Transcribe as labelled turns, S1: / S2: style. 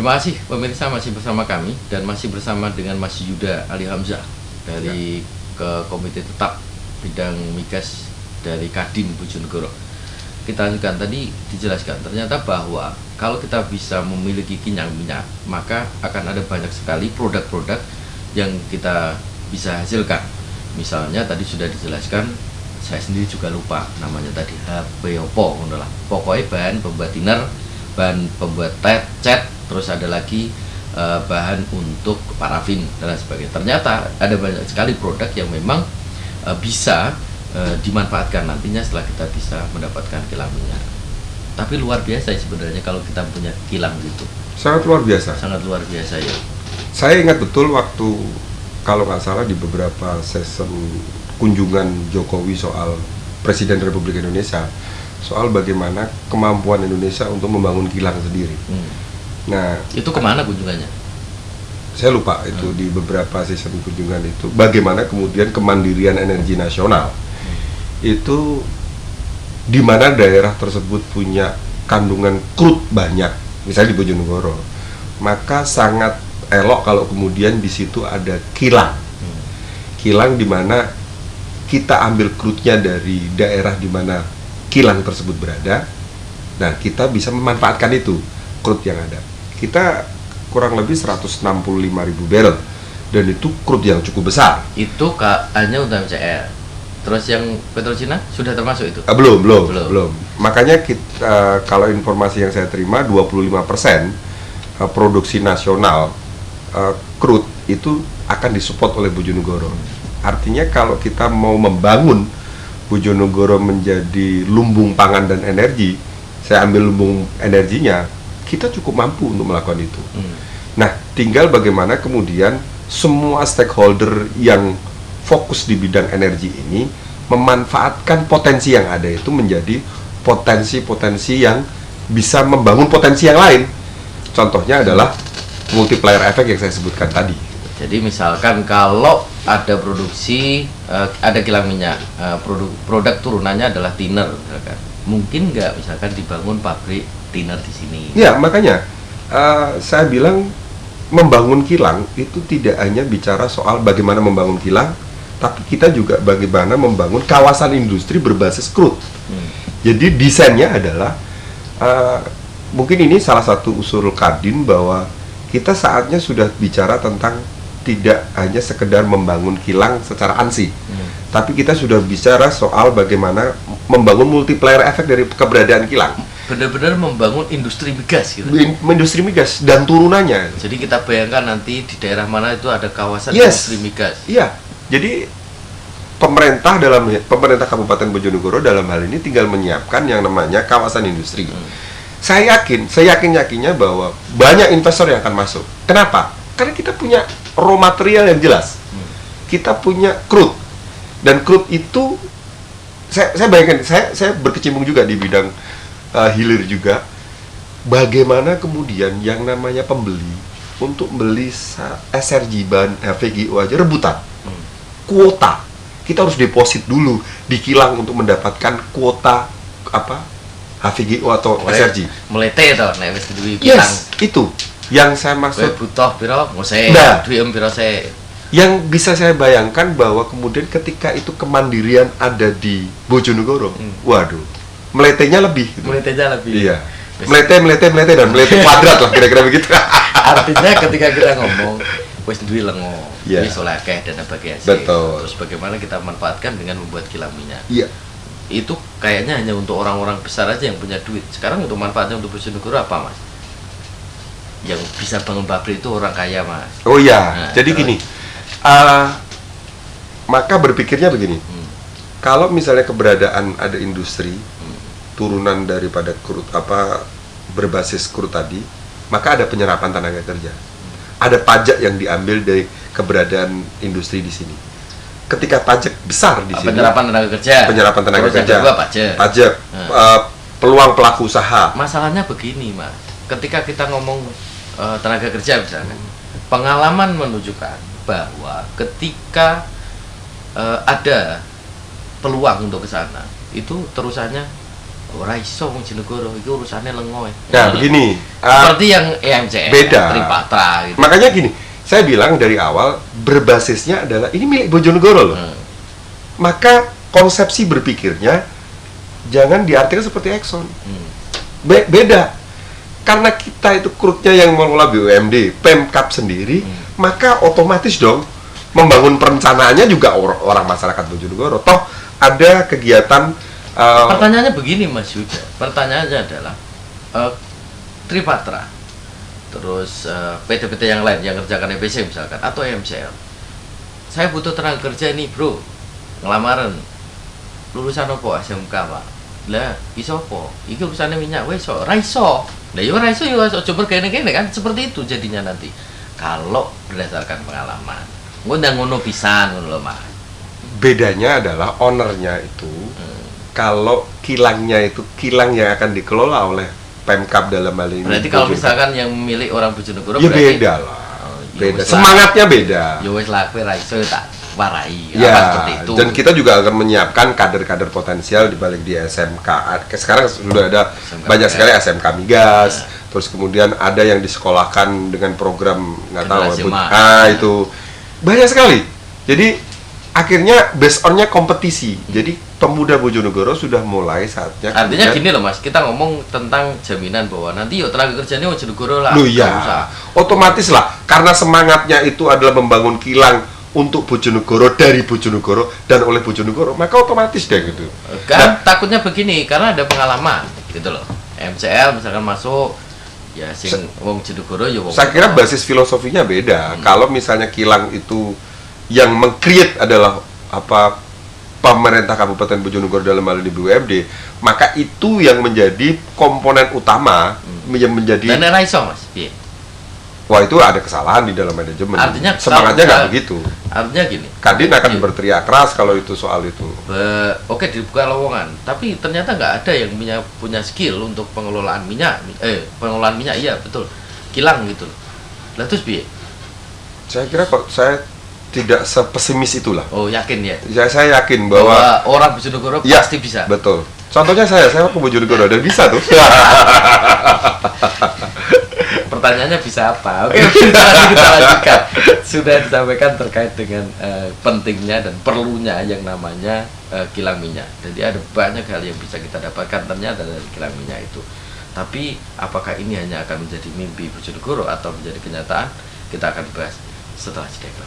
S1: Terima kasih pemirsa, masih bersama kami dan masih bersama dengan Mas Yuda Ali Hamzah dari Komite Tetap Bidang Migas dari Kadin Bojonegoro. Kita lanjutkan, tadi dijelaskan ternyata bahwa kalau kita bisa memiliki kinyang minyak, maka akan ada banyak sekali produk-produk yang kita bisa hasilkan. Misalnya tadi sudah dijelaskan, saya sendiri juga lupa namanya tadi, HP opo, pokoknya bahan pembuat thinner, bahan pembuat cat, terus ada lagi bahan untuk parafin dan lain sebagainya. Ternyata ada banyak sekali produk yang memang bisa dimanfaatkan nantinya setelah kita bisa mendapatkan kilang minyak. Tapi luar biasa sebenarnya kalau kita punya kilang gitu.
S2: Sangat luar biasa.
S1: Sangat luar biasa ya.
S2: Saya ingat betul waktu, kalau nggak salah di beberapa season kunjungan Jokowi soal Presiden Republik Indonesia, soal bagaimana kemampuan Indonesia untuk membangun kilang sendiri. Nah,
S1: itu kemana kunjungannya?
S2: Saya lupa itu di beberapa season kunjungan itu. Bagaimana kemudian kemandirian energi nasional itu, di mana daerah tersebut punya kandungan crude banyak, misalnya di Bojonegoro, maka sangat elok kalau kemudian di situ ada kilang. Kilang di mana kita ambil crude-nya dari daerah di mana kilang tersebut berada, dan kita bisa memanfaatkan itu crude yang ada. Kita kurang lebih 165.000 barrel, dan itu crude yang cukup besar.
S1: Itu hanya untuk MCR. Terus yang Petrocina sudah termasuk itu?
S2: Belum. Makanya kita, kalau informasi yang saya terima, 25% produksi nasional crude itu akan disupport oleh Bojonegoro. Artinya kalau kita mau membangun Bojonegoro menjadi lumbung pangan dan energi, saya ambil lumbung energinya, kita cukup mampu untuk melakukan itu. Nah, tinggal bagaimana kemudian semua stakeholder yang fokus di bidang energi ini memanfaatkan potensi yang ada itu menjadi potensi-potensi yang bisa membangun potensi yang lain. Contohnya adalah multiplier effect yang saya sebutkan tadi.
S1: Jadi misalkan kalau ada produksi, ada kilang minyak, produk turunannya adalah thinner, misalkan, mungkin nggak misalkan dibangun pabrik thinner di sini?
S2: Ya, makanya saya bilang membangun kilang itu tidak hanya bicara soal bagaimana membangun kilang, tapi kita juga bagaimana membangun kawasan industri berbasis crude. Jadi desainnya adalah, mungkin ini salah satu usul Kadin, bahwa kita saatnya sudah bicara tentang tidak hanya sekedar membangun kilang secara ansih, tapi kita sudah bicara soal bagaimana membangun multiplier effect dari keberadaan kilang.
S1: Benar-benar membangun industri migas gitu.
S2: Industri migas dan turunannya.
S1: Jadi kita bayangkan nanti di daerah mana itu ada kawasan
S2: Yes.
S1: industri migas.
S2: Iya. Jadi pemerintah Kabupaten Bojonegoro dalam hal ini tinggal menyiapkan yang namanya kawasan industri. Saya yakinnya bahwa banyak investor yang akan masuk. Kenapa? Karena kita punya raw material yang jelas. Kita punya crude. Dan crude itu, saya bayangkan, saya berkecimpung juga di bidang hilir juga. Bagaimana kemudian yang namanya pembeli untuk beli SRG bahan HVGO aja rebutan. Kuota. Kita harus deposit dulu di kilang untuk mendapatkan kuota HVGO atau SRG.
S1: Melete to nek wis duwe kilang.
S2: Yes, itu yang saya maksud.
S1: Butuh piro ngose,
S2: Nah,
S1: duwe piro se.
S2: Yang bisa saya bayangkan bahwa kemudian ketika itu kemandirian ada di Bojonegoro, waduh, meletenya lebih gitu.
S1: Meletenya lebih.
S2: Iya. Melete dan melete kuadrat lah kira-kira begitu.
S1: Artinya ketika kita ngomong wis duwe lengo,
S2: Yeah.
S1: wis oleh akeh dan sebagainya.
S2: Betul.
S1: Terus bagaimana kita manfaatkan dengan membuat kilang minyak?
S2: Iya.
S1: Itu kayaknya hanya untuk orang-orang besar aja yang punya duit. Sekarang untuk manfaatnya untuk Bojonegoro apa, Mas? Yang bisa bangun pabrik itu orang kaya, Mas.
S2: Oh iya.
S1: Nah,
S2: Jadi
S1: terus.
S2: gini. Maka berpikirnya begini. Kalau misalnya keberadaan ada industri turunan daripada crude berbasis crude tadi, maka ada penyerapan tenaga kerja. Ada pajak yang diambil dari keberadaan industri di sini. Ketika pajak besar di sini,
S1: Penyerapan tenaga kerja. Terus yang kedua pajak.
S2: Peluang pelaku usaha.
S1: Masalahnya begini, Mas. Ketika kita ngomong tenaga kerja misalnya, pengalaman menunjukkan bahwa ketika ada peluang untuk ke sana, itu terusannya ora iso wong Bojonegoro iki urusane lengo.
S2: Nah, begini.
S1: Seperti yang EMCL,
S2: Beda.
S1: Tripatra gitu.
S2: Makanya gini, saya bilang dari awal berbasisnya adalah ini milik Bojonegoro loh. Maka konsepsi berpikirnya jangan diartikan seperti Exxon. Beda. Karena kita itu krutnya yang mengelola BUMD, Pemkab sendiri, maka otomatis dong membangun perencanaannya juga orang masyarakat Bojonegoro. Toh ada kegiatan
S1: pertanyaannya begini Mas Yuda. Pertanyaannya adalah Tripatra, terus PT-PT yang lain yang kerjakan EPC misalkan atau MCL. Saya butuh tenaga kerja ini, Bro. Ngelamaran. Lulusan apa SMK, Pak? Lah, iso apa? Iki urusannya minyak wis iso. Ra iso. Lah yo ora iso yo coba kene-kene kan seperti itu jadinya nanti. Kalau berdasarkan pengalaman. Ngundang ngono pisan ngono lho, Mas.
S2: Bedanya adalah ownernya itu kalau kilangnya itu kilang yang akan dikelola oleh Pemkab dalam hal ini.
S1: Berarti kalau misalkan yang milik orang Bojonegoro
S2: ya
S1: berarti
S2: beda lah. Beda.
S1: wis
S2: Semangatnya beda.
S1: Ya wis lah kowe ra iso tak warai.
S2: Ya,
S1: seperti itu.
S2: dan kita juga akan menyiapkan kader-kader potensial di balik di SMK. Sekarang sudah ada
S1: SMK
S2: banyak sekali SMK Migas.
S1: Ya.
S2: Terus kemudian ada yang disekolahkan dengan program nggak tahu
S1: Generasi Emas.
S2: itu banyak sekali. Jadi akhirnya based on-nya kompetisi. Jadi pemuda Bojonegoro sudah mulai saatnya.
S1: Artinya gini loh Mas, kita ngomong tentang jaminan bahwa nanti yo tenaga kerjanya Bojonegoro lah.
S2: Loh
S1: nggak
S2: ya,
S1: usah.
S2: otomatis lah. Karena semangatnya itu adalah membangun kilang untuk Bojonegoro, dari Bojonegoro dan oleh Bojonegoro, maka otomatis deh gitu.
S1: Kan takutnya begini, karena ada pengalaman gitu loh. MCL misalkan masuk ya sing wong Bojonegoro ya wong.
S2: Saya kira basis filosofinya beda. Kalau misalnya kilang itu yang meng-create adalah apa pemerintah Kabupaten Bojonegoro dalam hal ini BUMD, maka itu yang menjadi komponen utama yang menjadi.
S1: Dan ra iso Mas. Piye?
S2: Wah, itu ada kesalahan di dalam manajemen.
S1: Artinya
S2: semangatnya nggak begitu.
S1: Artinya gini.
S2: Kadin akan berteriak keras kalau itu soal itu.
S1: Oke dibuka lowongan, tapi ternyata nggak ada yang punya skill untuk pengelolaan minyak. Pengelolaan minyak iya betul. Kilang gitu. Lah terus piye?
S2: Saya kira kok saya tidak sepesimis itulah.
S1: Oh yakin ya?
S2: Saya yakin bahwa
S1: orang Bojonegoro
S2: ya,
S1: pasti bisa.
S2: Betul. Contohnya saya ke Bojonegoro dan bisa tuh.
S1: Pertanyaannya bisa apa? Oke, kita lanjutkan. Sudah disampaikan terkait dengan pentingnya dan perlunya yang namanya kilang minyak. Jadi ada banyak hal yang bisa kita dapatkan ternyata dari kilang minyak itu. Tapi apakah ini hanya akan menjadi mimpi Bojonegoro atau menjadi kenyataan? Kita akan bahas setelah jeda.